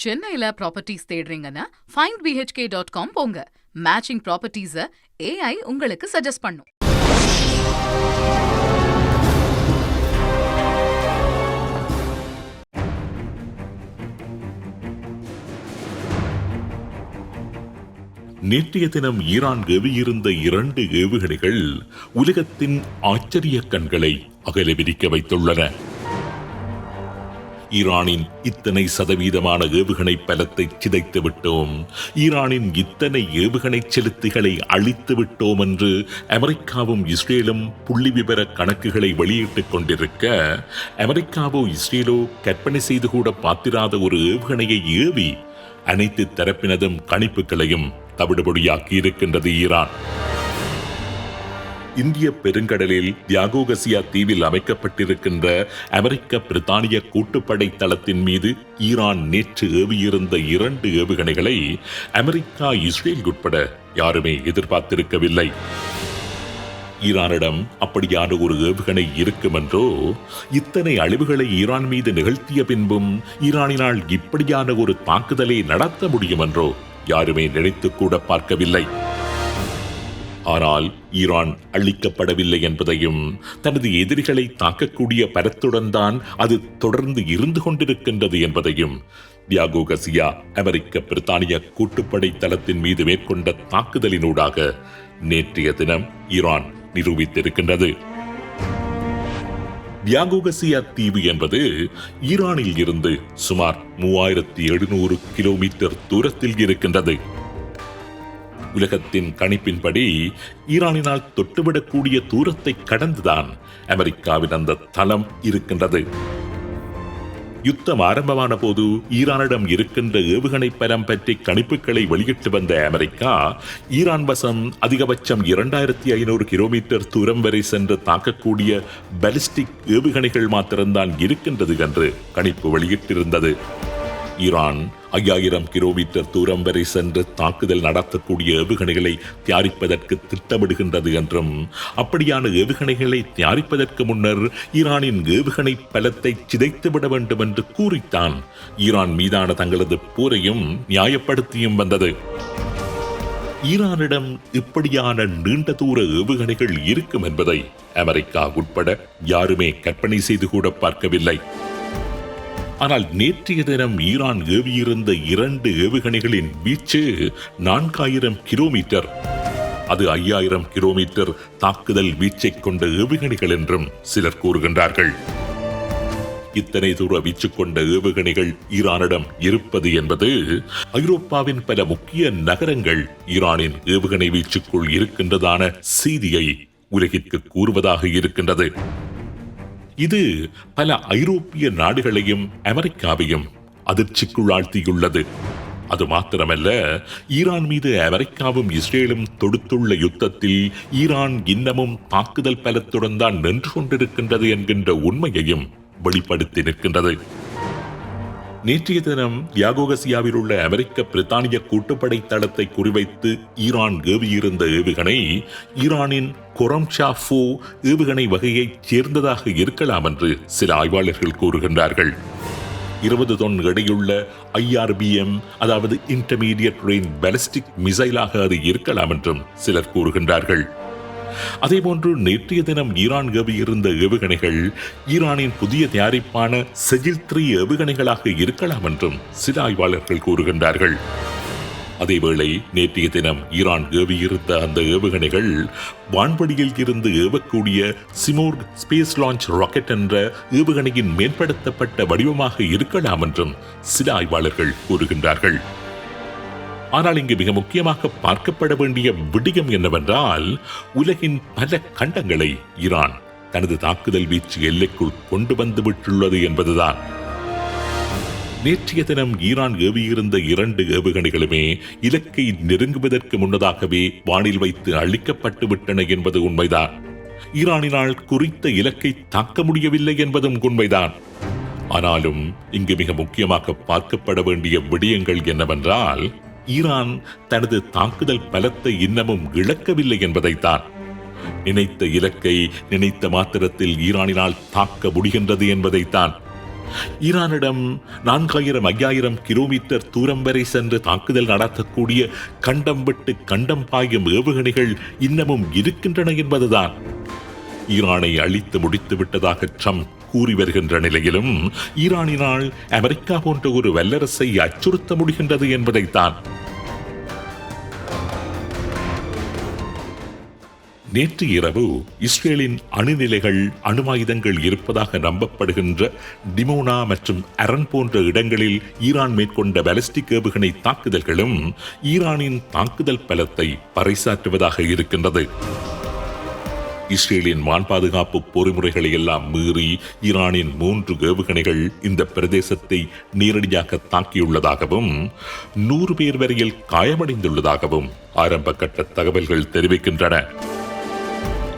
சென்னையில properties தேடுறீங்கன்னா findbhk.com போங்க. Matching ப்ராப்பர்ட்டிஸ AI உங்களுக்கு சஜஸ்ட் பண்ணும். நேற்றைய தினம் ஈரான் ஏவியிருந்த 2 ஏவுகணைகள் உலகத்தின் ஆச்சரிய கண்களை அகல விரிக்க வைத்துள்ளன. ஈரானின் இத்தனை சதவீதமான ஏவுகணை பலத்தை சிதைத்து விட்டோம், ஈரானின் இத்தனை ஏவுகணை செலுத்திகளை அழித்து விட்டோம் என்று அமெரிக்காவும் இஸ்ரேலும் புள்ளி விவர கணக்குகளை வெளியிட்டுக் கொண்டிருக்க, அமெரிக்காவோ இஸ்ரேலோ கற்பனை செய்து கூட பார்த்திராத ஒரு ஏவுகணையை ஏவி அனைத்து தரப்பினதும் கணிப்புகளையும் தவிடுபொடியாக்கி இருக்கின்றது ஈரான். இந்திய பெருங்கடலில் தியாகோகசியா தீவில் அமைக்கப்பட்டிருக்கின்ற அமெரிக்க பிரித்தானிய கூட்டுப்படை தளத்தின் மீது ஈரான் நேற்று ஏவியிருந்த 2 ஏவுகணைகளை அமெரிக்கா இஸ்ரேல் உட்பட யாருமே எதிர்பார்த்திருக்கவில்லை. ஈரானிடம் அப்படியான ஒரு ஏவுகணை இருக்குமென்றோ, இத்தனை அழிவுகளை ஈரான் மீது நிகழ்த்திய பின்பும் ஈரானினால் இப்படியான ஒரு தாக்குதலை நடத்த முடியுமென்றோ யாருமே நினைத்து கூட பார்க்கவில்லை. ஆனால் ஈரான் அழிக்கப்படவில்லை என்பதையும், தனது எதிரிகளை தாக்கக்கூடிய பலத்துடன் தான் அது தொடர்ந்து இருந்து கொண்டிருக்கின்றது என்பதையும் தியாகோகசியா அமெரிக்க பிரித்தானிய கூட்டுப்படை தளத்தின் மீது மேற்கொண்ட தாக்குதலினூடாக நேற்றைய தினம் ஈரான் நிரூபித்திருக்கின்றது. தியாகோகசியா தீவு என்பது ஈரானில் இருந்து சுமார் 3700 கிலோமீட்டர் தூரத்தில் இருக்கின்றது. உலகத்தின் கணிப்பின்படி ஈரானினால் தொட்டுவிடக்கூடிய தூரத்தை கடந்துதான் அமெரிக்காவின் அந்த தளம் இருக்கின்றது. யுத்தம் ஆரம்பமான போது ஈரானிடம் இருக்கின்ற ஏவுகணை பலம் பற்றி கணிப்புகளை வெளியிட்டு வந்த அமெரிக்கா, ஈரான் வசம் அதிகபட்சம் 2500 கிலோமீட்டர் தூரம் வரை சென்று தாக்கக்கூடிய பாலிஸ்டிக் ஏவுகணைகள் மாத்திரம்தான் இருக்கின்றது என்று கணிப்பு வெளியிட்டிருந்தது. ஈரான் 5000 கிலோமீட்டர் தூரம் வரை சென்று தாக்குதல் நடத்தக்கூடிய ஏவுகணைகளை தயாரிப்பதற்கு திட்டமிடுகின்றது என்றும், அப்படியான ஏவுகணைகளை தயாரிப்பதற்கு முன்னர் ஈரானின் ஏவுகணை பலத்தை சிதைத்துவிட வேண்டும் என்று கூறித்தான் ஈரான் மீதான தங்களது போரையும் நியாயப்படுத்தியும் வந்தது. ஈரானிடம் இப்படியான நீண்ட தூர ஏவுகணைகள் இருக்கும் என்பதை அமெரிக்கா உட்பட யாருமே கற்பனை செய்து கூட பார்க்கவில்லை. ஆனால் நேற்றைய தினம் ஈரான் ஏவியிருந்த 2 ஏவுகணைகளின் வீச்சு 4000 கிலோமீட்டர். அது 5000 கிலோமீட்டர் தாக்குதல் வீச்சை கொண்ட ஏவுகணைகள் என்றும் சிலர் கூறுகின்றார்கள். இத்தனை தூர வீச்சு கொண்ட ஏவுகணைகள் ஈரானிடம் இருப்பது என்பது ஐரோப்பாவின் பல முக்கிய நகரங்கள் ஈரானின் ஏவுகணை வீச்சுக்குள் இருக்கின்றதான செய்தியை உலகிற்கு கூறுவதாக இருக்கின்றது. இது பல ஐரோப்பிய நாடுகளையும் அமெரிக்காவையும் அதிர்ச்சிக்குள்ளாழ்த்தியுள்ளது. அது மாத்திரமல்ல, ஈரான் மீது அமெரிக்காவும் இஸ்ரேலும் தொடுத்துள்ள யுத்தத்தில் ஈரான் இன்னமும் தாக்குதல் பலத்துடன் தான் நின்று கொண்டிருக்கின்றது என்கின்ற உண்மையையும் வெளிப்படுத்தி நிற்கின்றது. நேற்றைய தினம் தியாகோகசியாவில் உள்ள அமெரிக்க பிரித்தானிய கூட்டுப்படை தளத்தை குறிவைத்து ஈரான் ஏவியிருந்த ஏவுகணை ஈரானின் கொரம்ஷா-4 ஏவுகணை வகையைச் சேர்ந்ததாக இருக்கலாம் என்று சில ஆய்வாளர்கள் கூறுகின்றார்கள். 20 தொன் எடையுள்ள IRBM, அதாவது இன்டர்மீடியட் ரேஞ்ச் பாலிஸ்டிக் மிசைலாக அது இருக்கலாம் என்றும் சிலர் கூறுகின்றார்கள். அதேபோன்று நேற்றைய தினம் ஈரான் ஏவியிருந்த ஏவுகணைகள் ஈரானின் புதிய தயாரிப்பான செஜில்-3 ஏவுகணைகளாக இருக்கலாம் என்றும் சில ஆய்வாளர்கள் கூறுகின்றார்கள். அதேவேளை நேற்றைய தினம் ஈரான் ஏவியிருந்த அந்த ஏவுகணைகள் வான்வெளியில் இருந்து ஏவக்கூடிய சிமோர்க் ஸ்பேஸ் லான்ச் ராக்கெட் என்ற ஏவுகணையின் மேம்படுத்தப்பட்ட வடிவமாக இருக்கலாம் என்றும் சில ஆய்வாளர்கள் கூறுகின்றார்கள். ஆனால் இங்கு மிக முக்கியமாக பார்க்கப்பட வேண்டிய விடயம் என்னவென்றால், உலகின் பல கண்டங்களை ஈரான் தனது தாக்குதல் வீச்சு எல்லைக்குள் கொண்டு வந்து விட்டுள்ளது என்பதுதான். நேற்றைய தினம் ஈரான் ஏவியிருந்த 2 ஏவுகணைகளுமே இலக்கை நெருங்குவதற்கு முன்னதாகவே வானில் வைத்து அழிக்கப்பட்டு விட்டன என்பது உண்மைதான். ஈரானினால் குறித்த இலக்கை தாக்க முடியவில்லை என்பதும் உண்மைதான். ஆனாலும் இங்கு மிக முக்கியமாக பார்க்கப்பட வேண்டிய விடயங்கள் என்னவென்றால், ஈரான் தனது தாக்குதல் பலத்தை இன்னமும் இழக்கவில்லை என்பதைத்தான். நினைத்த இலக்கை நினைத்த மாத்திரத்தில் ஈரானினால் தாக்க முடிகின்றது என்பதைத்தான். ஈரானிடம் 4000-5000 கிலோமீட்டர் தூரம் வரை சென்று தாக்குதல் நடத்தக்கூடிய கண்டம் விட்டு கண்டம் பாயும் ஏவுகணைகள் இன்னமும் இருக்கின்றன என்பதுதான். ஈரானை அழித்து முடித்து விட்டதாக ட்ரம்ப் கூறி வருகின்ற நிலையிலும் ஈரானினால் அமெரிக்கா போன்ற ஒரு வல்லரசை அச்சுறுத்த முடிகின்றது என்பதைத்தான். நேற்று இரவு இஸ்ரேலின் அணுநிலைகள் அணுவாயுதங்கள் இருப்பதாக நம்பப்படுகின்ற டிமோனா மற்றும் அரன் போன்ற இடங்களில் ஈரான் மேற்கொண்ட பாலிஸ்டிக் ஏவுகணை தாக்குதல்களும் ஈரானின் தாக்குதல் பலத்தை பறைசாற்றுவதாக இருக்கின்றது. இஸ்ரேலின் வான் பாதுகாப்பு பொறிமுறைகளை எல்லாம் மீறி ஈரானின் 3 ஏவுகணைகள் இந்த பிரதேசத்தை நேரடியாக தாக்கியுள்ளதாகவும் 100 பேர் வரையில் காயமடைந்துள்ளதாகவும் ஆரம்ப கட்ட தகவல்கள் தெரிவிக்கின்றன.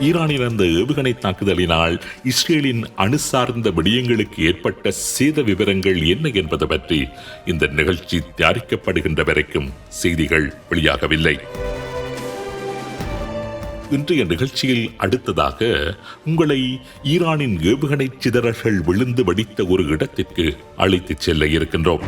ஈரானின் அந்த ஏவுகணை தாக்குதலினால் இஸ்ரேலின் அணு சார்ந்த விடயங்களுக்கு ஏற்பட்ட சேத விவரங்கள் என்ன என்பது பற்றி இந்த நிகழ்ச்சி தயாரிக்கப்படுகின்ற வரைக்கும் செய்திகள் வெளியாகவில்லை. இன்றைய நிகழ்ச்சியில் அடுத்ததாக உங்களை ஈரானின் ஏவுகணை சிதறல்கள் விழுந்து வெடித்த ஒரு இடத்திற்கு அழைத்துச் செல்ல இருக்கின்றோம்.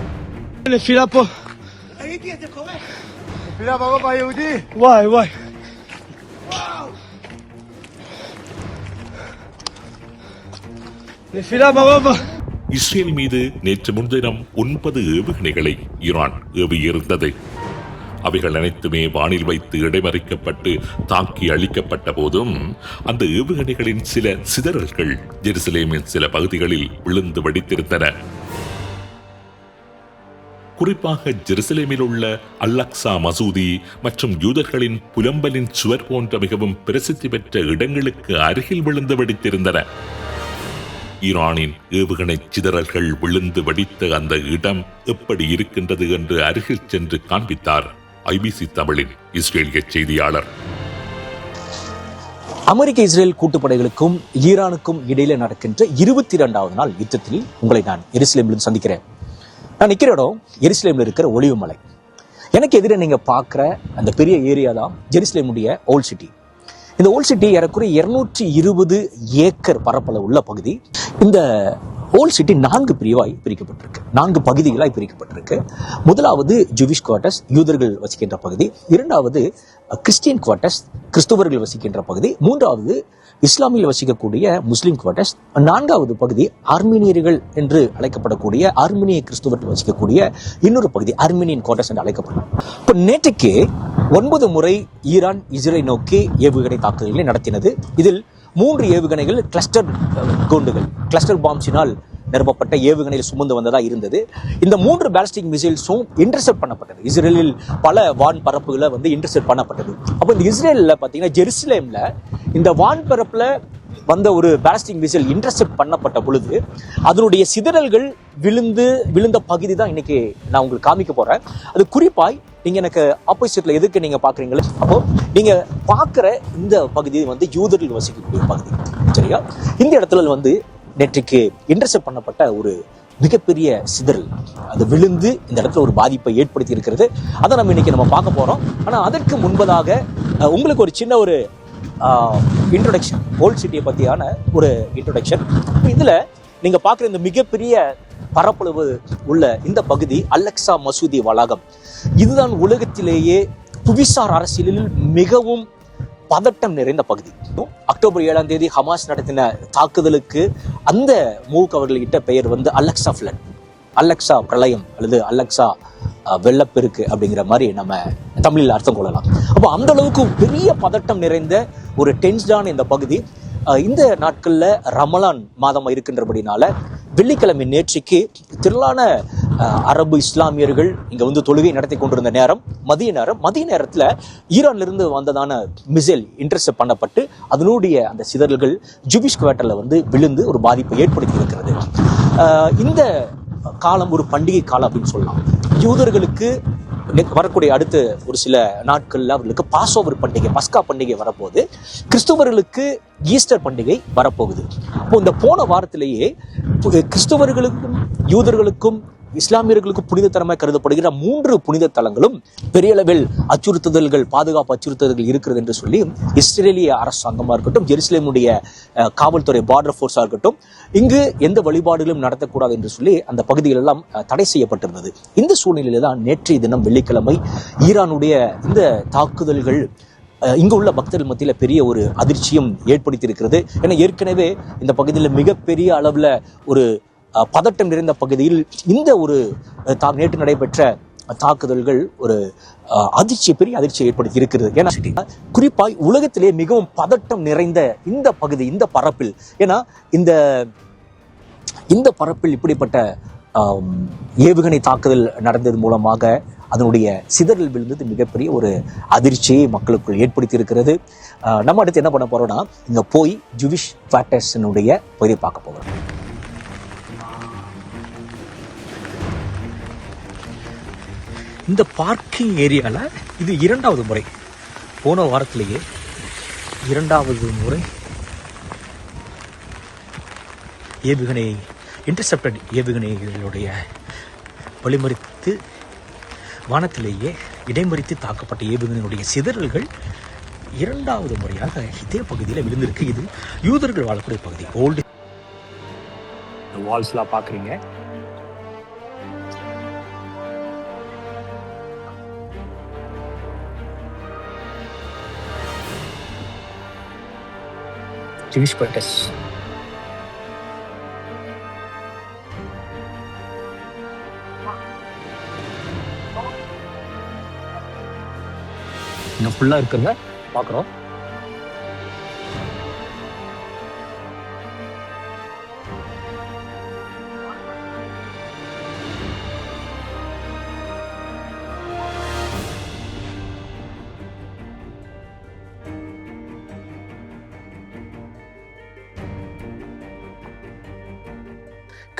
இஸ்ரேல் மீது நேற்று முன்தினம் 9 ஏவுகணைகளை ஈரான் ஏவியிருந்தது. அவைகள் அனைத்துமே வானில் வைத்து இடைமறிக்கப்பட்டு தாக்கி அழிக்கப்பட்ட போதும் அந்த ஏவுகணைகளின் சில சிதறல்கள் ஜெருசலேமின் சில பகுதிகளில் விழுந்து வெடித்திருந்தன. குறிப்பாக ஜெருசலேமில் உள்ள அல்-அக்ஸா மசூதி மற்றும் யூதர்களின் புலம்பலின் சுவர் போன்ற மிகவும் பிரசித்தி பெற்ற இடங்களுக்கு அருகில் விழுந்து வெடித்திருந்தன. ஈரானின் ஏவுகணை சிதறல்கள் விழுந்து வெடித்த அந்த இடம் எப்படி இருக்கின்றது என்று அருகில் சென்று காண்பித்தார் ஐபிசி தமிழின் இஸ்ரேலிய செய்தியாளர். அமெரிக்க இஸ்ரேல் கூட்டுப்படைகளுக்கும் ஈரானுக்கும் இடையில நடக்கின்ற 22வது நாள் யுத்தத்தில் உங்களை நான் எருசலேமில் சந்திக்கிறேன். நான் நிற்கிற இடம் எருசலேமில் இருக்கிற ஒலிவு மலை. எனக்கு எதிரே நீங்க பார்க்குற அந்த பெரிய ஏரியா தான் ஜெருசலேமுடைய ஓல்ட் சிட்டி. இந்த ஓல்ட் சிட்டி ஏறக்குறைய 220 ஏக்கர் பரப்பளவு உள்ள பகுதி. இந்த ஓல்ட் சிட்டி 4 பிரிவாய் பிரிக்கப்பட்டிருக்கு, 4 பகுதிகளாய் பிரிக்கப்பட்டிருக்கு. முதலாவது ஜூவிஷ் குவார்ட்டர்ஸ், யூதர்கள் வசிக்கின்ற பகுதி. 2வது கிறிஸ்டியன் குவார்ட்டர்ஸ், கிறிஸ்துவர்கள் வசிக்கின்ற பகுதி. 3வது இஸ்லாமியில் வசிக்கக்கூடிய முஸ்லிம் குவார்ட்டர்ஸ். 4வது பகுதி ஆர்மீனியர்கள் என்று அழைக்கப்படக்கூடிய ஆர்மீனிய கிறிஸ்துவர்கள் வசிக்கக்கூடிய இன்னொரு பகுதி, ஆர்மீனியன் குவார்ட்டர்ஸ் என்று அழைக்கப்படும். இப்போ நேற்றுக்கு 9 முறை ஈரான் இஸ்ரேலை நோக்கி ஏவுகணை தாக்குதல்களை நடத்தினது. இதில் 3 ஏவுகணைகள் கிளஸ்டர் குண்டுகள், கிளஸ்டர் பாம்ஸினால் நிரப்பப்பட்ட ஏவுகணையில் சுமந்து வந்ததா இருந்தது. இந்த 3 பாலிஸ்டிக் மிசைல்ஸும் இன்டர்செப்ட் பண்ணப்பட்டது. இஸ்ரேலில் பல வான் பரப்புகளை இன்டர்செப்ட் பண்ணப்பட்டது. அப்போ இந்த இஸ்ரேலில் பார்த்தீங்கன்னா ஜெருசலேம்ல இந்த வான் பரப்புல வந்த ஒரு பாலிஸ்டிக் மிசைல் இன்டர்செப்ட் பண்ணப்பட்ட பொழுது அதனுடைய சிதறல்கள் விழுந்த பகுதி தான் இன்னைக்கு நான் உங்களுக்கு காமிக்க போறேன். அது குறிப்பாய் நீங்க எனக்கு ஆப்போசிட்ல எதுக்கு நீங்க பாக்குறீங்களே, அப்போ நீங்க பாக்குற இந்த பகுதி யூதர்கள் வசிக்கக்கூடிய பகுதி. சரியா? இந்த இடத்துல நேற்றுக்கு இன்டர்செப்ட் பண்ணப்பட்ட ஒரு மிகப்பெரிய சிதறல் அது விழுந்து இந்த இடத்துல ஒரு பாதிப்பை ஏற்படுத்தி இருக்கிறது. அதை நம்ம இன்னைக்கு பார்க்க போறோம். ஆனா அதற்கு முன்பதாக உங்களுக்கு ஒரு சின்ன ஒரு இன்ட்ரோடக்ஷன், ஓல்ட் சிட்டியை பத்தியான ஒரு இன்ட்ரோடக்ஷன். இதுல நீங்க பாக்குற இந்த மிகப்பெரிய பரப்பளவு உள்ள இந்த பகுதி அல்-அக்ஸா மசூதி வளாகம். இதுதான் உலகத்திலேயே புவிசார் அரசியலில் மிகவும் பதட்டம் நிறைந்த பகுதி. அக்டோபர் 7ஆம் தேதி ஹமாஸ் நடத்தின தாக்குதலுக்கு அந்த மூவுக்கு அவர்கள் இட்ட பெயர் அல்-அக்ஸா ஃப்ளட், அல்-அக்ஸா பிரளயம் அல்லது அல்-அக்ஸா வெள்ளப்பெருக்கு அப்படிங்கிற மாதிரி நம்ம தமிழில் அர்த்தம் கொள்ளலாம். அப்போ அந்த அளவுக்கு பெரிய பதட்டம் நிறைந்த ஒரு டென்ஸ்டான இந்த பகுதி. இந்த நாட்கள்ல ரமலான் மாதம் இருக்கின்றபடினால வெள்ளிக்கிழமை நேற்றுக்கு திரளான அரபு இஸ்லாமியர்கள் இங்க தொழுகை நடத்தி கொண்டிருந்த நேரம், மதிய நேரத்துல ஈரான்ல இருந்து வந்ததான மிசைல் இன்டர்செப்ட் பண்ணப்பட்டு அதனுடைய அந்த சிதறல்கள் ஜூவிஷ் குவார்ட்டர்ல விழுந்து ஒரு பாதிப்பை ஏற்படுத்தி இருக்கிறது. இந்த காலம் ஒரு பண்டிகை காலம் அப்படின்னு சொல்லலாம். யூதர்களுக்கு வரக்கூடிய அடுத்த ஒரு சில நாட்கள்ல அவர்களுக்கு பாஸ்ஓவர் பண்டிகை, பஸ்கா பண்டிகை வரப்போகுது. கிறிஸ்துவர்களுக்கு ஈஸ்டர் பண்டிகை வரப்போகுது. அப்போ இந்த போன வாரத்திலேயே கிறிஸ்துவர்களுக்கும் யூதர்களுக்கும் இஸ்லாமியர்களுக்கு புனிதத்தனமாக கருதப்படுகிற 3 புனித தலங்களும் பெரிய அளவில் அச்சுறுத்துதல்கள், பாதுகாப்பு அச்சுறுத்துதல்கள் இருக்கிறது என்று சொல்லி இஸ்ரேலிய அரசாங்கமாக இருக்கட்டும், ஜெருசலேமுடைய காவல்துறை பார்டர் ஃபோர்ஸாக இருக்கட்டும், இங்கு எந்த வழிபாடுகளும் நடத்தக்கூடாது என்று சொல்லி அந்த பகுதிகள் எல்லாம் தடை செய்யப்பட்டிருந்தது. இந்த சூழ்நிலையில தான் நேற்றைய தினம் வெள்ளிக்கிழமை ஈரானுடைய இந்த தாக்குதல்கள் இங்கு உள்ள பக்தர்கள் மத்தியில் பெரிய ஒரு அதிர்ச்சியும் ஏற்படுத்தி இருக்கிறது. ஏன்னா ஏற்கனவே இந்த பகுதியில் மிகப்பெரிய அளவில் ஒரு பதட்டம் நிறைந்த பகுதியில் இந்த ஒரு நேற்று நடைபெற்ற தாக்குதல்கள் ஒரு பெரிய அதிர்ச்சியை ஏற்படுத்தி இருக்கிறது. ஏன்னா குறிப்பாய் உலகத்திலே மிகவும் பதட்டம் நிறைந்த இந்த பகுதி, இந்த பரப்பில், ஏன்னா இந்த பரப்பில் இப்படிப்பட்ட ஏவுகணை தாக்குதல் நடந்தது மூலமாக அதனுடைய சிதறல் விழுந்தது மிகப்பெரிய ஒரு அதிர்ச்சியை மக்களுக்குள் ஏற்படுத்தி இருக்கிறது. நம்ம அடுத்து என்ன பண்ண போறோம்னா, இங்க போய் ஜூவிஷ் குவார்ட்டர்ஸினுடைய பகுதியை பார்க்க போகிறோம். இந்த பார்க்கிங் ஏரியாவில் இது 2வது முறை, போன வாரத்திலேயே 2வது முறை ஏவுகணை இன்டர்செப்டட் ஏவுகணைகளுடைய வழிமறித்து வானத்திலேயே இடைமறித்து தாக்கப்பட்ட ஏவுகணையுடைய சிதறல்கள் 2வது முறையாக இதே பகுதியில் விழுந்திருக்கு. இது யூதர்கள் வாழக்கூடிய பகுதி. ஓல்டு வால்ஸ்லாம் பார்க்குறீங்க. Jewish quarters. இங்க ஃபுல்லா இருக்குங்க, பார்க்குறோம்.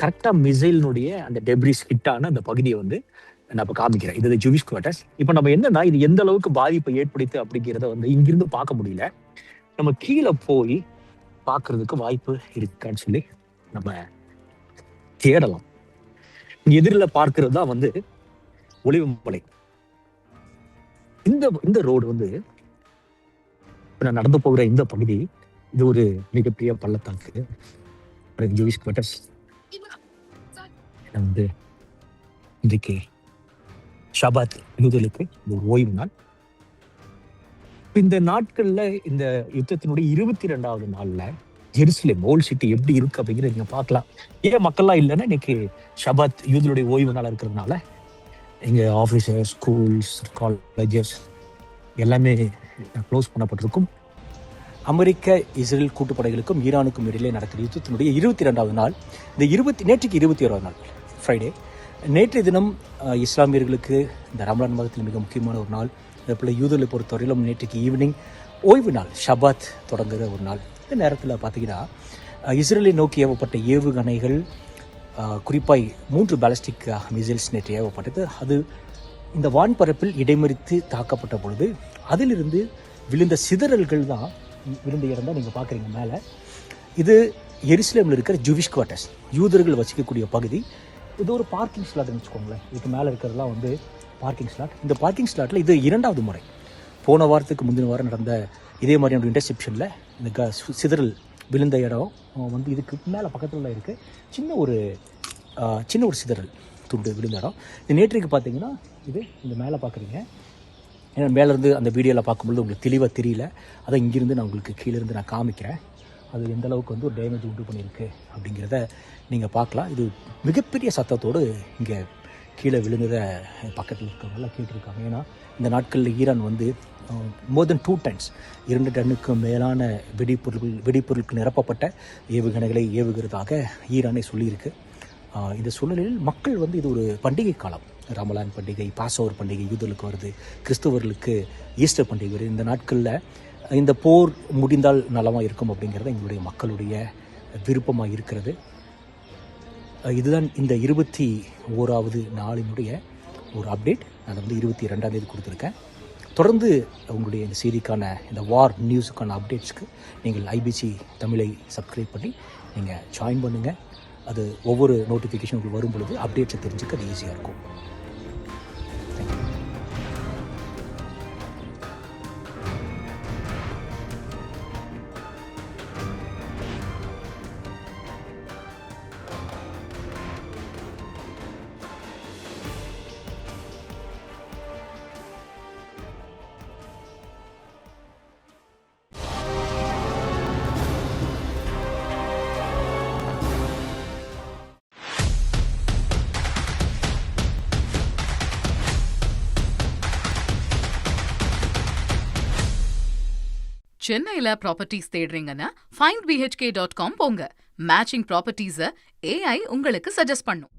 கரெக்டா மிசைலினுடைய அந்த டெப்ரிஸ் ஹிட்டான அந்த பகுதியை வந்து நான் இப்போ காமிக்கிறேன். இது ஜூவிஷ் குவார்ட்டர்ஸ். இப்போ நம்ம என்னன்னா, இது எந்த அளவுக்கு பாதிப்பை ஏற்படுத்து அப்படிங்கிறத வந்து இங்கிருந்து பார்க்க முடியல. நம்ம கீழே போய் பார்க்கறதுக்கு வாய்ப்பு இருக்கான்னு சொல்லி நம்ம தேடலாம். எதிரில் பார்க்கறது தான் வந்து ஒளிவு மலை. இந்த ரோடு வந்து நான் நடந்து போகிற இந்த பகுதி, இது ஒரு மிகப்பெரிய பள்ளத்தாக்கு. ஜூவிஷ் குவார்ட்டர்ஸ் வந்து இன்றைக்கு ஷபாத் யூதர்களுக்கு ஒரு ஓய்வு நாள். இந்த நாட்கள்ல இந்த யுத்தத்தினுடைய 22வது நாள்ல ஜெருசலேம் ஓல்ட் சிட்டி எப்படி இருக்கு அப்படிங்கிறத நீங்க பார்க்கலாம். ஏன் மக்கள்லாம் இல்லைன்னா, இன்னைக்கு ஷபாத் யூதர்களுடைய ஓய்வு நாள் இருக்கிறதுனால இங்க ஆஃபீஸஸ், ஸ்கூல்ஸ், காலேஜஸ் எல்லாமே க்ளோஸ் பண்ணப்பட்டிருக்கும். அமெரிக்க இஸ்ரேல் கூட்டுப்படைகளுக்கும் ஈரானுக்கும் இடையிலே நடக்கிற யுத்தத்தினுடைய 22வது நாள். நேற்றுக்கு 21வது நாள், ஃப்ரைடே. நேற்றைய தினம் இஸ்லாமியர்களுக்கு இந்த ரமலான் மாதத்தில் மிக முக்கியமான ஒரு நாள். அதேபோல் யூதர்களை பொறுத்தவரையிலும் நேற்றுக்கு ஈவினிங் ஓய்வு நாள், ஷபாத் தொடங்குகிற ஒரு நாள். இந்த நேரத்தில் பார்த்தீங்கன்னா இஸ்ரேலை நோக்கி ஏவப்பட்ட ஏவுகணைகள், குறிப்பாய் 3 பாலிஸ்டிக் மிசைல்ஸ் நேற்று ஏவப்பட்டது. அது இந்த வான்பரப்பில் இடைமறித்து தாக்கப்பட்ட பொழுது அதிலிருந்து விழுந்த சிதறல்கள் தான் விழுந்த இடம் தான் நீங்கள் பார்க்குறீங்க மேலே. இது எருசலேமில் இருக்கிற ஜூவிஷ் குவார்ட்டர்ஸ், யூதர்கள் வசிக்கக்கூடிய பகுதி. இது ஒரு பார்க்கிங் ஸ்லாட்னு வச்சுக்கோங்களேன். இதுக்கு மேலே இருக்கிறதுலாம் வந்து பார்க்கிங் ஸ்லாட். இந்த பார்க்கிங் ஸ்லாட்டில் இது 2வது முறை. போன வாரத்துக்கு முந்தின வாரம் நடந்த இதே மாதிரியான இன்டர்செப்ஷனில் இந்த சிதறல் விழுந்த இடம் வந்து இதுக்கு மேலே பக்கத்தில் இருக்குது. சின்ன ஒரு சிதறல் துண்டு விழுந்த இடம். இது நேற்றைக்கு பார்த்தீங்கன்னா இது இந்த மேலே பார்க்குறீங்க. ஏன்னா மேலேருந்து அந்த வீடியோவில் பார்க்கும்போது உங்களுக்கு தெளிவாக தெரியல. அதை இங்கேருந்து நான் உங்களுக்கு கீழேருந்து நான் காமிக்கிறேன். அது எந்த அளவுக்கு வந்து ஒரு டேமேஜ் உண்டு பண்ணியிருக்கு அப்படிங்கிறத நீங்கள் பார்க்கலாம். இது மிகப்பெரிய சத்தத்தோடு இங்கே கீழே விழுந்ததை பக்கத்தில் இருக்கிறவங்களாம் கேட்டிருக்காங்க. ஏன்னா இந்த நாட்களில் ஈரான் வந்து மோர் தென் 2 டைம்ஸ் 2 டன்னுக்கு மேலான வெடிப்பொருட்கள் நிரப்பப்பட்ட ஏவுகணைகளை ஏவுகிறதாக ஈரானே சொல்லியிருக்கு. இந்த சூழ்நிலையில் மக்கள் வந்து இது ஒரு பண்டிகை காலம். ரமலான் பண்டிகை, பாஸ்ஓவர் பண்டிகை யூதர்களுக்கு வருது, கிறிஸ்தவர்களுக்கு ஈஸ்டர் பண்டிகை வருது. இந்த நாட்களில் இந்த போர் முடிந்தால் நலமாக இருக்கும் அப்படிங்கிறது எங்களுடைய மக்களுடைய விருப்பமாக இருக்கிறது. இதுதான் இந்த 21வது நாளினுடைய ஒரு அப்டேட். நான் வந்து 22ஆம் தேதி கொடுத்துருக்கேன். தொடர்ந்து உங்களுடைய இந்த செய்திக்கான, இந்த வார் நியூஸுக்கான அப்டேட்ஸ்க்கு நீங்கள் ஐபிசி தமிழை சப்ஸ்கிரைப் பண்ணி நீங்கள் ஜாயின் பண்ணுங்கள். அது ஒவ்வொரு நோட்டிஃபிகேஷன் உங்களுக்கு வரும் பொழுது அப்டேட்ஸை தெரிஞ்சுக்க அது ஈஸியாக இருக்கும். சென்னையில ப்ராப்பர்ட்டிஸ் தேடுறீங்கன்னா findbhk.com போங்க. மேட்சிங் ப்ராப்பர்ட்டிஸ AI உங்களுக்கு சஜஸ்ட் பண்ணும்.